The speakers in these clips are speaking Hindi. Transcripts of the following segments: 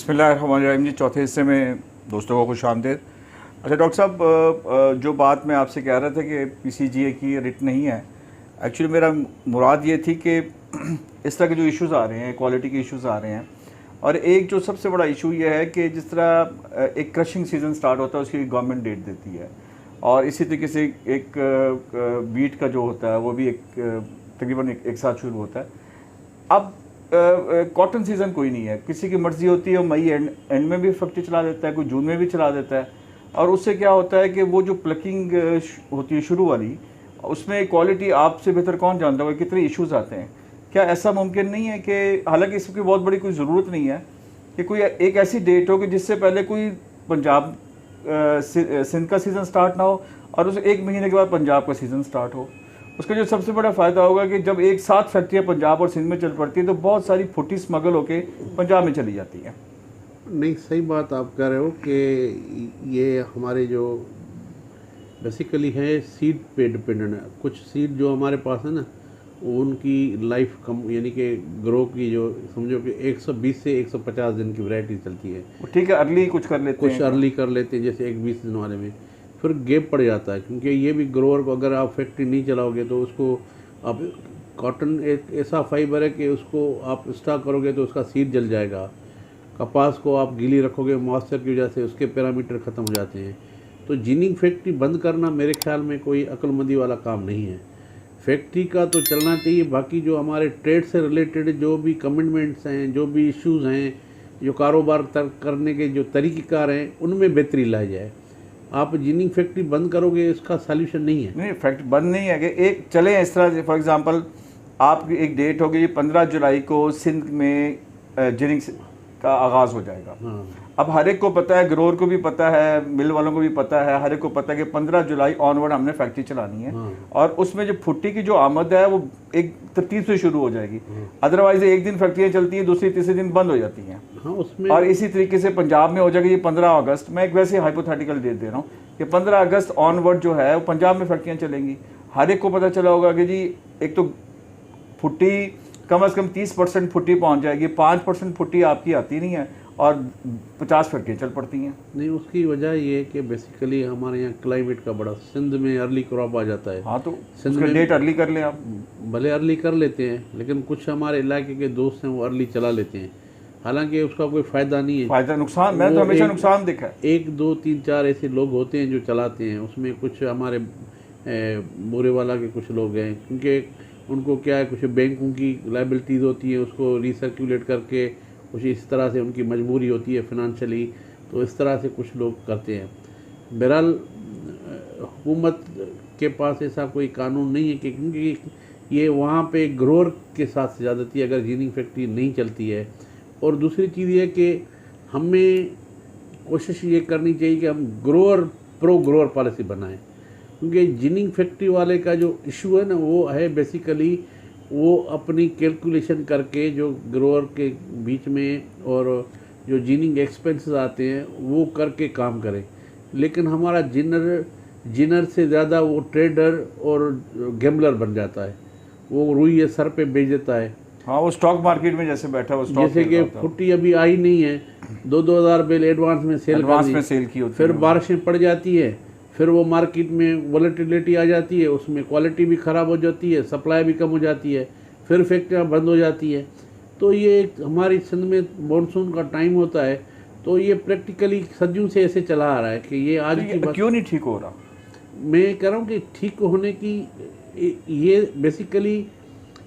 बिस्मिल्लाहिर्रहमानिर्रहीम जी, चौथे हिस्से में दोस्तों को खुश आमदीद। अच्छा डॉक्टर साहब, जो बात मैं आपसे कह रहा था कि पीसीजीए की रिट नहीं है, एक्चुअली मेरा मुराद ये थी कि इस तरह के जो इश्यूज़ आ रहे हैं, क्वालिटी के इश्यूज़ आ रहे हैं, और एक जो सबसे बड़ा इशू ये है कि जिस तरह एक क्रशिंग सीज़न स्टार्ट होता है उसकी गवर्नमेंट डेट देती है, और इसी तरीके से एक बीट का जो होता है वो भी एक तकरीबन एक साथ शुरू होता है। अब कॉटन सीज़न कोई नहीं है, किसी की मर्ज़ी होती है, मई एंड में भी फैक्ट्री चला देता है, कोई जून में भी चला देता है, और उससे क्या होता है कि वो जो प्लकिंग होती है शुरू वाली, उसमें क्वालिटी आपसे बेहतर कौन जानता है कितने इश्यूज़ आते हैं। क्या ऐसा मुमकिन नहीं है कि, हालांकि इसकी बहुत बड़ी कोई ज़रूरत नहीं है, कि कोई एक ऐसी डेट हो कि जिससे पहले कोई पंजाब सिंध का सीज़न स्टार्ट ना हो और उस एक महीने के बाद पंजाब का सीज़न स्टार्ट हो। उसका जो सबसे बड़ा फ़ायदा होगा कि जब एक साथ फैक्ट्रियाँ पंजाब और सिंध में चल पड़ती है तो बहुत सारी फुटी स्मगल होके पंजाब में चली जाती है। नहीं, सही बात आप कह रहे हो कि ये हमारे जो बेसिकली है सीड पे डिपेंडेंट है। कुछ सीड जो हमारे पास है ना, उनकी लाइफ कम, यानी कि ग्रो की जो समझो कि 120 से 150 दिन की वैरायटी चलती है। ठीक है, अर्ली कुछ कर लेते हैं, कुछ अर्ली कर लेते हैं, जैसे 20 दिन वाले में फिर गैप पड़ जाता है, क्योंकि ये भी ग्रोअर को अगर आप फैक्ट्री नहीं चलाओगे तो उसको आप, कॉटन एक ऐसा फाइबर है कि उसको आप स्टॉक करोगे तो उसका सीड जल जाएगा। कपास को आप गीली रखोगे मॉइस्चर की वजह से उसके पैरामीटर ख़त्म हो जाते हैं। तो जिनिंग फैक्ट्री बंद करना मेरे ख्याल में कोई अक्लमंदी वाला काम नहीं है। फैक्ट्री का तो चलना चाहिए, बाकी जो हमारे ट्रेड से रिलेटेड जो भी कमिटमेंट्स हैं, जो भी इश्यूज़ हैं, जो कारोबार करने के जो तरीक़ेकार हैं, उनमें बेहतरी लाई जाए। आप जिनिंग फैक्ट्री बंद करोगे इसका सॉल्यूशन नहीं है। नहीं, फैक्ट्री बंद नहीं है कि एक चले इस तरह से, फॉर एग्जांपल आपकी एक डेट होगी 15 जुलाई को सिंध में जिनिंग का आगाज़ हो जाएगा। हाँ। अब हर एक को पता है, ग्रोअर को भी पता है, मिल वालों को भी पता है, हर एक को पता है कि 15 जुलाई ऑनवर्ड हमने फैक्ट्री चलानी है। हाँ। और उसमें जो फुट्टी की जो आमद है वो एक तरतीब से शुरू हो जाएगी। अदरवाइज एक दिन फैक्ट्रियाँ चलती हैं, दूसरी तीसरे दिन बंद हो जाती हैं। हाँ, उसमें और इसी तरीके से पंजाब में हो जाएगी ये 15 अगस्त। मैं एक वैसे हाइपोथेटिकल दे रहा हूँ कि 15 अगस्त ऑनवर्ड जो है वो पंजाब में फैक्ट्रियाँ चलेंगी। हर एक को पता चला होगा कि जी एक तो फुट्टी कम से कम 30% फुट्टी पहुँच जाएगी, 5% फुट्टी आपकी आती नहीं है और 50 फैक्ट्रियाँ चल पड़ती हैं। नहीं, उसकी वजह ये है कि बेसिकली हमारे यहाँ क्लाइमेट का बड़ा, सिंध में अर्ली क्रॉप आ जाता है। हाँ, तो सिंध उसका में डेट अर्ली कर लें आप। भले अर्ली कर लेते हैं, लेकिन कुछ हमारे इलाके के दोस्त हैं वो अर्ली चला लेते हैं, हालांकि उसका कोई फ़ायदा नहीं है। फ़ायदा नुकसान, मैंने तो हमेशा नुकसान देखा है। 1 2 3 4 ऐसे लोग होते हैं जो चलाते हैं, उसमें कुछ हमारे बुरे वाला के कुछ लोग हैं, क्योंकि उनको क्या है, कुछ बैंकों की लाइबिलिटीज़ होती है, उसको रिसर्कुलेट करके कुछ इस तरह से उनकी मजबूरी होती है फिनंशियली, तो इस तरह से कुछ लोग करते हैं। बहरहाल हुकूमत के पास ऐसा कोई कानून नहीं है कि, क्योंकि ये वहाँ पे ग्रोअर के साथ ज़्यादती है अगर जिनिंग फैक्ट्री नहीं चलती है। और दूसरी चीज़ ये कि हमें कोशिश ये करनी चाहिए कि हम प्रो ग्रोअर पॉलिसी बनाएं, क्योंकि जिनिंग फैक्ट्री वाले का जो इशू है ना, वो है बेसिकली वो अपनी कैलकुलेशन करके जो ग्रोअर के बीच में और जो जिनिंग एक्सपेंसेस आते हैं वो करके काम करें। लेकिन हमारा जिनर से ज़्यादा वो ट्रेडर और गैम्बलर बन जाता है, वो रुई ये सर पे बेच देता है। हाँ, वो स्टॉक मार्केट में जैसे बैठा, वो स्टॉक जैसे कि फुट्टी अभी आई नहीं है, 2-2 हज़ार बेल एडवांस में सेल की होती है, फिर बारिशें पड़ जाती है, फिर वो मार्केट में वॉलेटिलिटी आ जाती है, उसमें क्वालिटी भी ख़राब हो जाती है, सप्लाई भी कम हो जाती है, फिर फैक्ट्रियाँ बंद हो जाती है। तो ये हमारी सिंध में मानसून का टाइम होता है, तो ये प्रैक्टिकली सदियों से ऐसे चला आ रहा है कि ये आज की बात क्यों नहीं ठीक हो रहा। मैं कह रहा हूँ कि ठीक होने की ये बेसिकली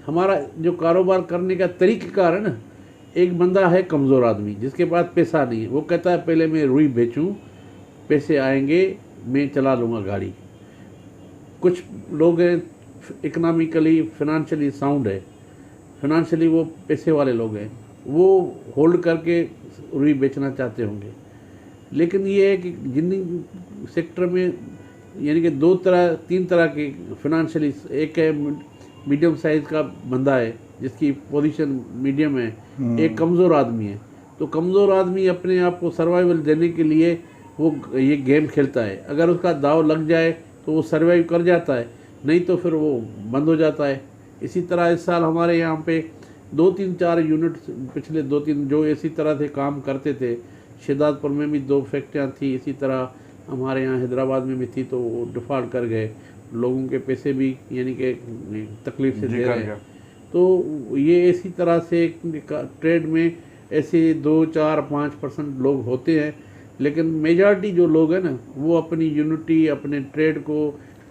हमारा जो कारोबार करने का तरीक़ाकार है ना, एक बंदा है कमज़ोर आदमी जिसके पास पैसा नहीं है, वो कहता है पहले मैं रुई बेचूं, पैसे आएंगे मैं चला लूँगा गाड़ी। कुछ लोग हैं इकनॉमिकली फिनंशियली साउंड है, फिनंशियली वो पैसे वाले लोग हैं, वो होल्ड करके रुई बेचना चाहते होंगे। लेकिन ये है कि जिनिंग सेक्टर में यानी कि 3 तरह के फिनंशियली, एक है मीडियम साइज़ का बंदा है जिसकी पोजीशन मीडियम है, एक कमज़ोर आदमी है। तो कमज़ोर आदमी अपने आप को सर्वाइवल देने के लिए वो ये गेम खेलता है, अगर उसका दाव लग जाए तो वो सर्वाइव कर जाता है, नहीं तो फिर वो बंद हो जाता है। इसी तरह इस साल हमारे यहाँ पे 2-3-4 यूनिट पिछले 2-3 जो इसी तरह से काम करते थे। शिदातपुर में भी 2 फैक्ट्रियाँ थी, इसी तरह हमारे यहाँ हैदराबाद में भी थी, तो वो डिफ़ॉल्ट कर गए, लोगों के पैसे भी यानी कि तकलीफ से दे रहे हैं। तो ये इसी तरह से ट्रेड में ऐसे 2-4-5% लोग होते हैं, लेकिन मेजॉरिटी जो लोग हैं ना वो अपनी यूनिटी अपने ट्रेड को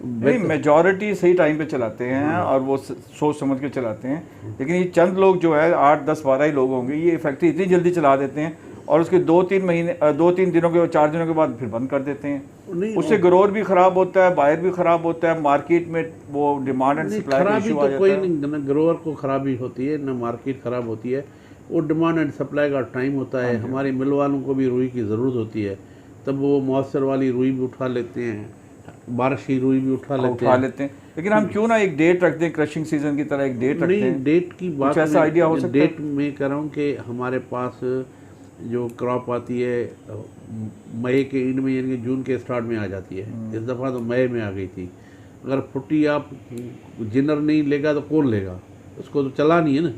नहीं, मेजॉरिटी सही टाइम पे चलाते हैं और वो सोच समझ के चलाते हैं। लेकिन ये चंद लोग जो है 8-10-12 ही लोग होंगे, ये फैक्ट्री इतनी जल्दी चला देते हैं और उसके 2-3 दिनों के 4 दिनों के बाद फिर बंद कर देते हैं। उससे ग्रोअर भी खराब होता है, बायर भी खराब होता है, मार्केट में वो डिमांड एंड सप्लाई का इशू आ जाता है। कोई नहीं, न ग्रोअर को खराबी होती है न मार्केट खराब होती है, वो डिमांड एंड सप्लाई का टाइम होता है। हमारी मिल वालों को भी रुई की ज़रूरत होती है, तब वो मौसर वाली रुई भी उठा लेते हैं, बारिशी रुई भी उठा लेते हैं। लेकिन हम क्यों ना एक डेट रख दें, क्रशिंग सीजन की तरह एक डेट रखते हैं। डेट की बात ऐसा आइडिया हो सकता है? डेट में कह रहा हूँ कि हमारे पास जो क्रॉप आती है मई के एंड में यानी कि जून के स्टार्ट में आ जाती है। इस दफ़ा तो मई में आ गई थी। अगर फुट्टी आप जिनर नहीं लेगा तो कौन लेगा, उसको तो चला नहीं है ना।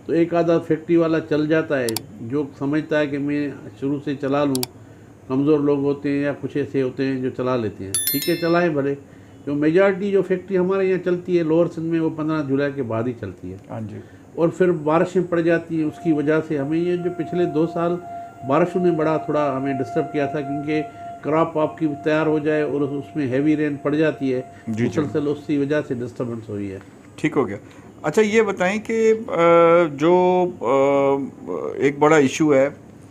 तो एक आधा फैक्ट्री वाला चल जाता है जो समझता है कि मैं शुरू से चला लूँ। कमज़ोर लोग होते हैं या कुछ ऐसे होते हैं जो चला लेते हैं, ठीक है चलाएं भले। जो मेजॉरिटी जो फैक्ट्री हमारे यहाँ चलती है लोअर सिंध में, वो 15 जुलाई के बाद ही चलती है। हाँ जी। और फिर बारिशें पड़ जाती हैं, उसकी वजह से हमें ये जो पिछले 2 साल बारिशों ने बड़ा थोड़ा हमें डिस्टर्ब किया था, क्योंकि क्रॉप आपकी तैयार हो जाए और उसमें हैवी रेन पड़ जाती है, मुसलसल उसकी वजह से डिस्टर्बेंस हुई है। ठीक हो गया। अच्छा ये बताएं कि जो एक बड़ा इशू है,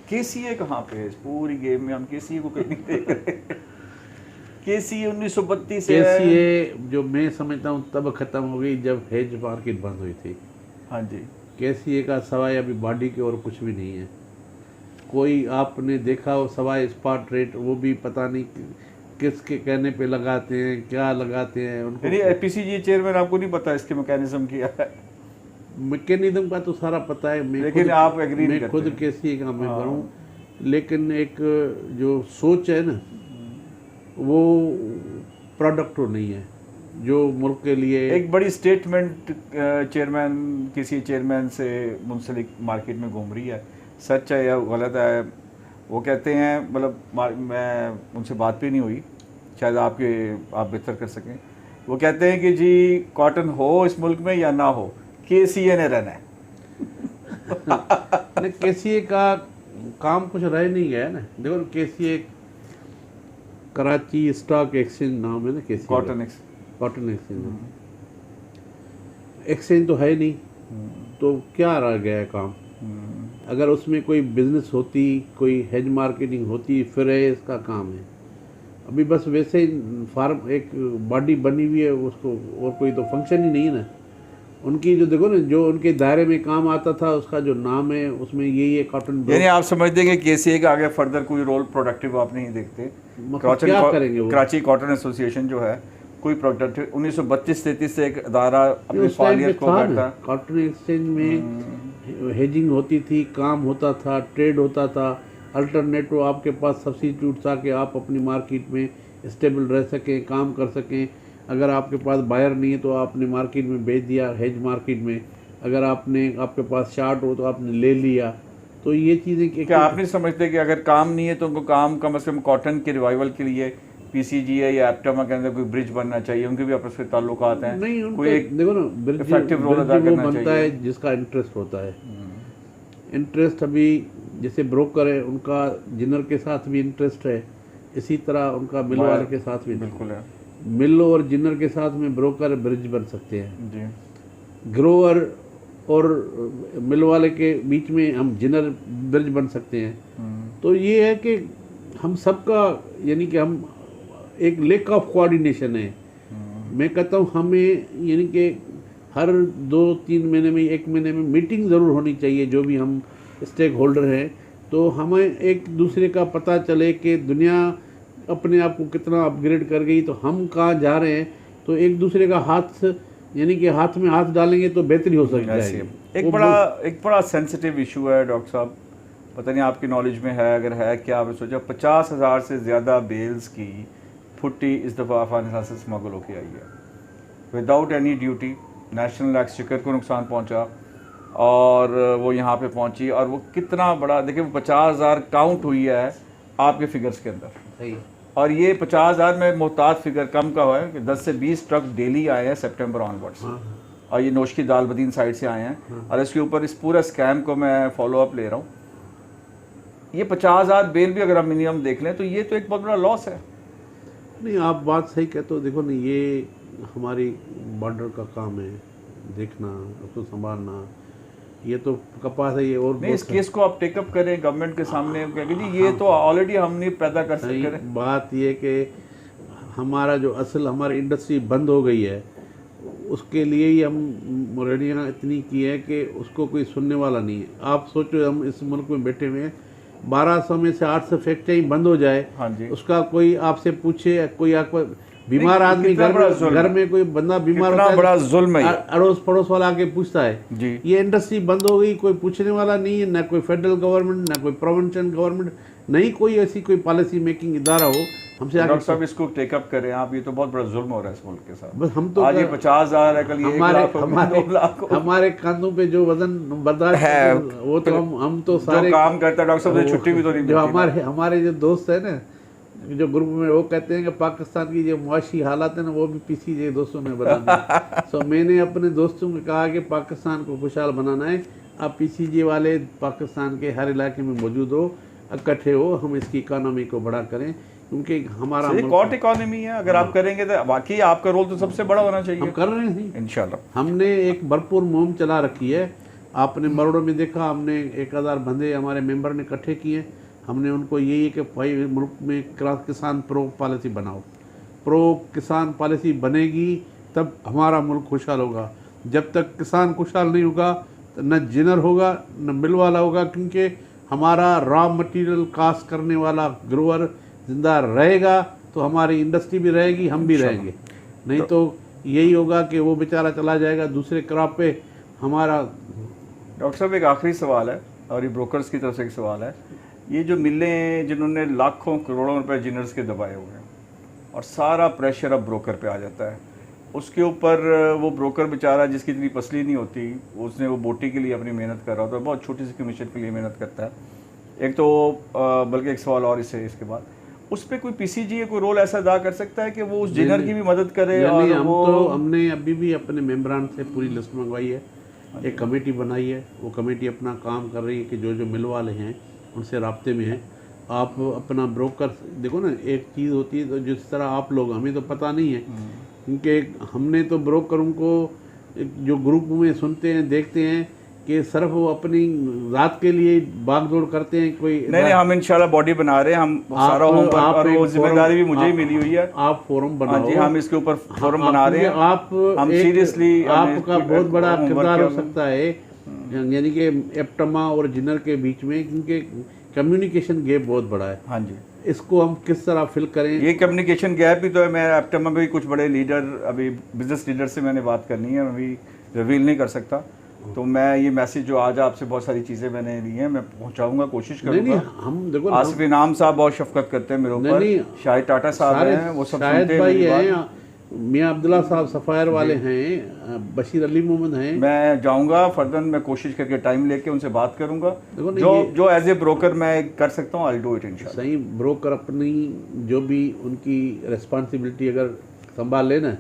केसीए कहाँ पे है इस पूरी गेम में? हम केसीए को कहीं नहीं देख रहे। केसीए 1932 से केसीए जो मैं समझता हूँ तब ख़त्म हो गई जब हेज मार्केट बंद हुई थी। हाँ जी। केसीए का सवाए अभी बॉडी के और कुछ भी नहीं है। कोई आपने देखा हो सवाए स्पॉट रेट, वो भी पता नहीं किसके कहने पे लगाते हैं, क्या लगाते हैं उनको। पीसीजी चेयरमैन आपको नहीं पता इसके मैकेनिज्म क्या है? मैकेनिज्म का तो सारा पता है, लेकिन आप एग्री नहीं मैं खुद केसीए का मेंबर हूँ, लेकिन एक जो सोच है ना वो प्रोडक्ट नहीं है जो मुल्क के लिए। एक बड़ी स्टेटमेंट चेयरमैन किसी चेयरमैन से मुंसलिक मार्केट में घूम रही है, सच है या गलत है वो कहते हैं, मतलब मैं उनसे बात भी नहीं हुई, शायद आप बेहतर कर सकें। वो कहते हैं कि जी कॉटन हो इस मुल्क में या ना हो, केसीए ने रहना है। नहीं, केसीए का काम कुछ रह नहीं गया ना। देखो केसीए कराची स्टॉक एक्सचेंज नाम है ना केसीए, कॉटन एक्सचेंज एक्सचेंज तो है नहीं, तो क्या रह गया है काम? अगर उसमें कोई बिजनेस होती, कोई हेज मार्केटिंग होती, फिर है इसका काम है। अभी बस वैसे ही फार्म एक बॉडी बनी हुई है उसको, और कोई तो फंक्शन ही नहीं है ना उनकी। जो देखो ना जो उनके दायरे में काम आता था उसका जो नाम है उसमें यही है कॉटन। यानी आप समझ देंगे केसीए का आगे फर्दर कोई रोल प्रोडक्टिव आप नहीं देखते? क्या करेंगे वो? कराची कॉटन एसोसिएशन जो है कोई प्रोडक्टिव 1932-33 से एक अदारा अपनी फालियत को करता। कॉटन एक्सचेंज में हेजिंग होती थी, काम होता था, ट्रेड होता था, अल्टरनेटिव आपके पास सब्सिट्यूट था कि आप अपनी मार्केट में स्टेबल रह सकें, काम कर सकें। अगर आपके पास बायर नहीं है तो आपने मार्केट में बेच दिया, हेज मार्केट में। अगर आपके पास शार्ट हो तो आपने ले लिया। तो ये चीज़ें क्या आप नहीं समझते कि अगर काम नहीं है तो उनको काम कम से कम कॉटन के रिवाइवल के लिए पीसीजीए या एप्टमा के अंदर कोई ब्रिज बनना चाहिए? उनके भी आपस में ताल्लुकात हैं। नहीं, कोई एक देखो ना ब्रिज इफेक्टिव रोल अदा करना बनता चाहिए है जिसका इंटरेस्ट होता है। इंटरेस्ट अभी जैसे ब्रोकर है उनका जिनर के साथ भी इंटरेस्ट है, इसी तरह उनका मिल वाले के साथ भी बिल्कुल है। मिल और जिनर के साथ में ब्रोकर ब्रिज बन सकते हैं जी। ग्रोअर और मिल वाले के बीच में हम जिनर ब्रिज बन सकते हैं। तो ये है कि हम सबका यानी कि हम एक लेक ऑफ कोऑर्डिनेशन है। मैं कहता हूँ हमें यानी कि हर 2-3 महीने में 1 महीने में मीटिंग ज़रूर होनी चाहिए जो भी हम स्टेक होल्डर हैं, तो हमें एक दूसरे का पता चले कि दुनिया अपने आप को कितना अपग्रेड कर गई, तो हम कहाँ जा रहे हैं। तो एक दूसरे का हाथ यानी कि हाथ में हाथ डालेंगे तो बेहतरी हो सकती है। एक बड़ा सेंसिटिव इशू है डॉक्टर साहब, पता नहीं आपकी नॉलेज में है, अगर है क्या आपने सोचा 50,000 से ज़्यादा बेल्स की फुट्टी इस दफ़ा अफगानिस्तान से स्मगल होकर आई है without any duty. National exchequer को नुकसान पहुंचा, और वो यहाँ पे पहुँची, और वो कितना बड़ा देखिए, वो 50,000 काउंट हुई है आपके फिगर्स के अंदर। सही। और ये 50,000 में मोहताज फिगर कम का हुआ है कि 10 से 20 ट्रक डेली आए हैं सितंबर ऑनवर्ड्स। और ये नोश की दालबदीन साइड से आए हैं। और इसके ऊपर इस पूरा स्कैम को मैं फॉलो अप ले रहा हूँ। ये 50,000 बेल भी अगर हम मिनिमम देख लें तो ये तो एक बहुत बड़ा लॉस है। नहीं, आप बात सही कहते हो। देखो नहीं, ये हमारी बॉर्डर का काम है, देखना, उसको संभालना। ये तो कपास है, ये और नहीं, इस केस को आप टेकअप करें गवर्नमेंट के सामने, कहेंगे जी ये तो ऑलरेडी हम नहीं पैदा कर सकते। बात ये कि हमारा जो असल हमारी इंडस्ट्री बंद हो गई है, उसके लिए ही हम रेडियाँ इतनी की है कि उसको कोई सुनने वाला नहीं है। आप सोचो, हम इस मुल्क में बैठे हुए हैं, 1200 में से 800 फैक्ट्री बंद हो जाए, हाँ जी, उसका कोई आपसे पूछे, कोई आपको बीमार आदमी घर में कोई बंदा बीमार होता है, बड़ा जुल्म है। अड़ोस पड़ोस वाला आके पूछता है जी। ये इंडस्ट्री बंद हो गई, कोई पूछने वाला नहीं है, ना कोई फेडरल गवर्नमेंट, ना कोई प्रोविंशियल गवर्नमेंट, नहीं कोई ऐसी कोई पॉलिसी मेकिंग इदारा हो हमसे। डॉक्टर साहब इसको टेकअप करें आप, ये तो बहुत बड़ा जुल्म हो रहा है इस मुल्क के साथ। बस हम तो आज ये 50,000 है, कल ये 1 लाख हमारे कांधों पे जो वजन बर्दाश्त है वो तो हम तो सारे काम करता है। डॉक्टर साहब छुट्टी भी तो नहीं जो हमारे जो दोस्त है ना, जो ग्रुप में, वो कहते हैं कि पाकिस्तान की जो मुआशी हालात है ना, वो भी पीसीजे दोस्तों ने बना दी। सो मैंने अपने दोस्तों को कहा कि पाकिस्तान को खुशहाल बनाना है, आप पीसीजे वाले पाकिस्तान के हर इलाके में मौजूद हो, इकट्ठे हो, हम इसकी इकानमी को बड़ा करें, क्योंकि हमारा कॉट इकोनॉमी है। अगर आप करेंगे तो वाकई आपका रोल तो सबसे बड़ा होना चाहिए। हम कर रहे हैं इंशाल्लाह। हमने एक भरपूर मुहिम चला रखी है। आपने मरोड़ों में देखा, हमने 1000 बंदे हमारे मेंबर ने इकट्ठे किए। हमने उनको यही है कि भाई मुल्क में किसान प्रो पॉलिसी बनाओ, प्रो किसान पॉलिसी बनेगी तब हमारा मुल्क खुशहाल होगा। जब तक किसान खुशहाल नहीं होगा तो न जिनर होगा न मिल वाला होगा, क्योंकि हमारा रॉ मटेरियल कास्ट करने वाला ग्रोअर जिंदा रहेगा तो हमारी इंडस्ट्री भी रहेगी, हम भी रहेंगे। नहीं तो यही होगा कि वो बेचारा चला जाएगा दूसरे क्रॉप पे। हमारा डॉक्टर साहब एक आखिरी सवाल है, और ये ब्रोकर्स की तरफ से एक सवाल है। ये जो मिलें जिन्होंने लाखों करोड़ों रुपए जिनर्स के दबाए हुए हैं, और सारा प्रेशर अब ब्रोकर पे आ जाता है, उसके ऊपर वो ब्रोकर बेचारा जिसकी इतनी पसली नहीं होती, उसने वो बोटी के लिए अपनी मेहनत कर रहा होता है, बहुत छोटी सी कमीशन के लिए मेहनत करता है। एक तो बल्कि एक सवाल और इसके बाद, उस पर कोई पीसीजी कोई रोल ऐसा अदा कर सकता है कि वो उस जिनर की भी मदद करे? और हमने अभी भी अपने मेम्बरान से पूरी लिस्ट मंगवाई है, एक कमेटी बनाई है, वो कमेटी अपना काम कर रही है कि जो जो मिल वाले हैं उनसे राब्ते में हैं। आप अपना ब्रोकर देखो ना, एक चीज़ होती है तो जिस तरह आप लोग, हमें तो पता नहीं है, क्योंकि हमने तो ब्रोकरों को जो ग्रुप में सुनते हैं देखते हैं कि सिर्फ वो अपनी रात के लिए भागदौड़ करते हैं। कोई नहीं, हम इंशाल्लाह बॉडी बना रहे हैं, हम सारा होमवर्क और वो जिम्मेदारी भी मुझे ही मिली हुई है। आप फोरम बनाओ जी, हम इसके ऊपर फोरम बना रहे हैं। हम सीरियसली, आपका बहुत बड़ा किरदार हो सकता है, यानी कि एप्टमा और जिनर के बीच में, क्योंकि कम्युनिकेशन गैप बहुत बड़ा है। हाँ जी, इसको हम किस तरह फिल करें? ये कम्युनिकेशन गैप भी तो है। मैं एप्टमा में भी कुछ बड़े लीडर, अभी बिजनेस लीडर से मैंने बात करनी है, मैं अभी रिवील नहीं कर सकता। तो मैं ये मैसेज जो आज आपसे बहुत सारी चीज़ें मैंने ली हैं, मैं पहुंचाऊंगा, कोशिश करूंगा। हम देखो, आसिफ इनाम साहब बहुत शफकत करते हैं मेरे ऊपर, शाहिद टाटा साहब हैं, वो सब सुनते हैं। मियाँ अब्दुल्ला साहब सफ़ायर वाले हैं, बशीर अली मोहम्मद हैं। मैं जाऊंगा फर्दन, मैं कोशिश करके टाइम लेके उनसे बात करूंगा। जो एज ए ब्रोकर मैं कर सकता हूँ, आई डू इट इंशाल्लाह। सही, ब्रोकर अपनी जो भी उनकी रिस्पॉन्सिबिलिटी अगर संभाल लेना,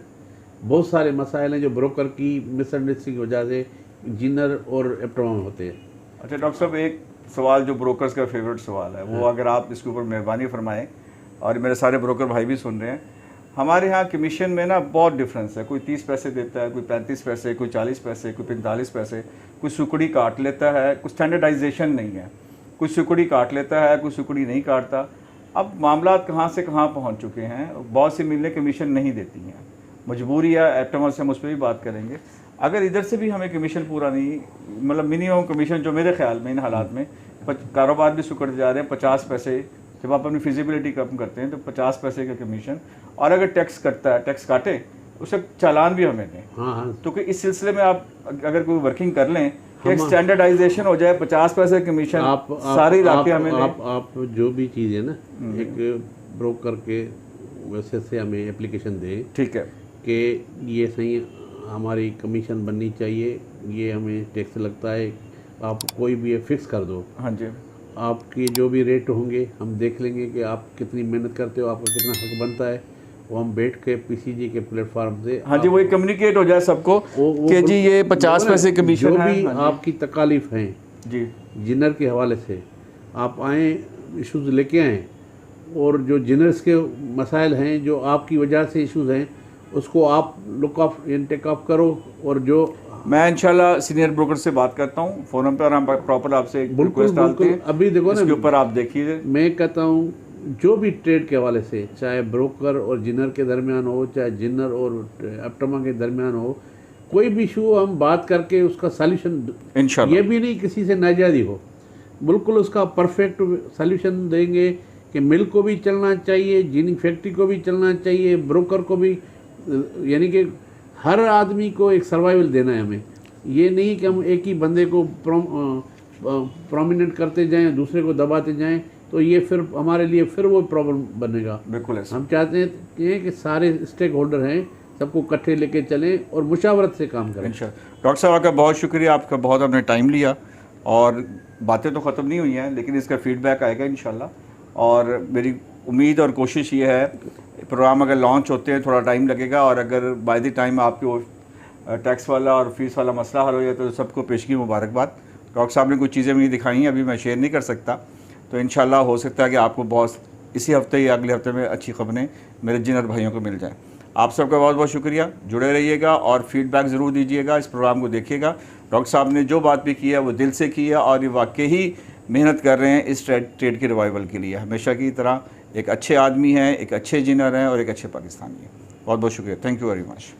बहुत सारे मसाइल हैं जो ब्रोकर की मिसअंडरस्टैंडिंग की वजह से जिनर और एप्टमा होते हैं। अच्छा डॉक्टर साहब, एक सवाल जो ब्रोकर्स का फेवरेट सवाल है, वो अगर आप इसके ऊपर मेहरबानी फरमाएं, और मेरे सारे ब्रोकर भाई भी सुन रहे हैं। हमारे यहाँ कमीशन में ना बहुत डिफरेंस है, कोई 30 पैसे देता है, कोई 35 पैसे, कोई 40 पैसे, कोई 45 पैसे, कोई सुकड़ी काट लेता है, कुछ स्टैंडर्डाइजेशन नहीं है, कोई सुकड़ी काट लेता है, कोई सुकड़ी नहीं काटता। अब मामला कहाँ से कहाँ पहुँच चुके हैं, बहुत सी मिलें कमीशन नहीं देती हैं, मजबूरी है। एप्टमा से हम उस पर भी बात करेंगे। अगर इधर से भी हमें कमीशन पूरा नहीं, मतलब मिनिमम कमीशन जो मेरे ख्याल में इन हालात में, कारोबार भी सुकड़ते जा रहे हैं, 50 पैसे, जब आप अपनी फिजिबिलिटी कम करते हैं तो 50 पैसे का कमीशन, और अगर टैक्स कटता है, टैक्स काटे, उसका चालान भी हमें दें। हाँ। तो कि इस सिलसिले में आप अगर कोई वर्किंग कर लें कि एक स्टैंडर्डाइजेशन हो जाए, 50 पैसे कमीशन सारे इलाके हमें आप जो भी चीज़ है ना, एक ब्रोकर के वैसे से हमें एप्लीकेशन दें, ठीक है, कि ये सही हमारी कमीशन बननी चाहिए, ये हमें टैक्स लगता है। आप कोई भी फिक्स कर दो, हाँ जी, आपके जो भी रेट होंगे हम देख लेंगे कि आप कितनी मेहनत करते हो, आपका कितना हक बनता है, वो हम बैठ के पीसीजी के प्लेटफार्म से हाँ जी, वही कम्युनिकेट हो जाए सबको कि जी ये 50 पैसे कमीशन जो है। भी हाँ जी, आपकी तकालीफ हैं जी जिनर के हवाले से आप आएँ, इश्यूज़ लेके आएँ, और जो जिनर्स के मसाइल हैं जो आपकी वजह से इश्यूज़ हैं उसको आप लुक ऑफ टेक ऑफ करो। और जो मैं इंशाल्लाह सीनियर ब्रोकर से बात करता हूँ फोरम पर, हम प्रॉपर आपसे बिल्कुल रिक्वेस्ट डालते हैं। अभी देखो ना, इसके ऊपर आप देखिए। मैं कहता हूँ जो भी ट्रेड के हवाले से, चाहे ब्रोकर और जिनर के दरमियान हो, चाहे जिनर और अपटमा के दरमियान हो, कोई भी इशू हम बात करके उसका सॉल्यूशन, इंशाल्लाह ये भी नहीं किसी से नाजायज़ी हो, बिल्कुल उसका परफेक्ट सॉल्यूशन देंगे कि मिल को भी चलना चाहिए, जिनिंग फैक्ट्री को भी चलना चाहिए, ब्रोकर को भी, यानी कि हर आदमी को एक सर्वाइवल देना है हमें। ये नहीं कि हम एक ही बंदे को प्रोमिनेंट करते जाएं, दूसरे को दबाते जाएं, तो ये फिर हमारे लिए फिर वो प्रॉब्लम बनेगा। बिल्कुल ऐसा। हम चाहते हैं कि सारे स्टेक होल्डर हैं, सबको इकट्ठे लेके चलें और मुशावरत से काम करें। इंशाल्लाह। डॉक्टर साहब आपका बहुत शुक्रिया, आपका बहुत आपने टाइम लिया, और बातें तो ख़त्म नहीं हुई हैं लेकिन इसका फीडबैक आएगा इंशाल्लाह। और मेरी उम्मीद और कोशिश ये है, प्रोग्राम अगर लॉन्च होते हैं थोड़ा टाइम लगेगा, और अगर बाय द टाइम आपके वो टैक्स वाला और फीस वाला मसला हल हो जाए तो सबको पेशगी मुबारकबाद। डॉक्टर साहब ने कुछ चीज़ें मुझे दिखाई हैं, अभी मैं शेयर नहीं कर सकता, तो इंशाल्लाह हो सकता है कि आपको बहुत इसी हफ्ते या अगले हफ्ते में अच्छी खबरें मेरे जिनर भाइयों को मिल जाएँ। आप सबका बहुत बहुत शुक्रिया, जुड़े रहिएगा और फीडबैक ज़रूर दीजिएगा, इस प्रोग्राम को देखिएगा। डॉक्टर साहब ने जो बात भी की है वो दिल से की है, और ये वाकई ही मेहनत कर रहे हैं इस ट्रेड के रिवाइवल के लिए। हमेशा की तरह एक अच्छे आदमी हैं, एक अच्छे जिनर हैं और एक अच्छे पाकिस्तानी हैं। बहुत बहुत शुक्रिया, थैंक यू वेरी मच।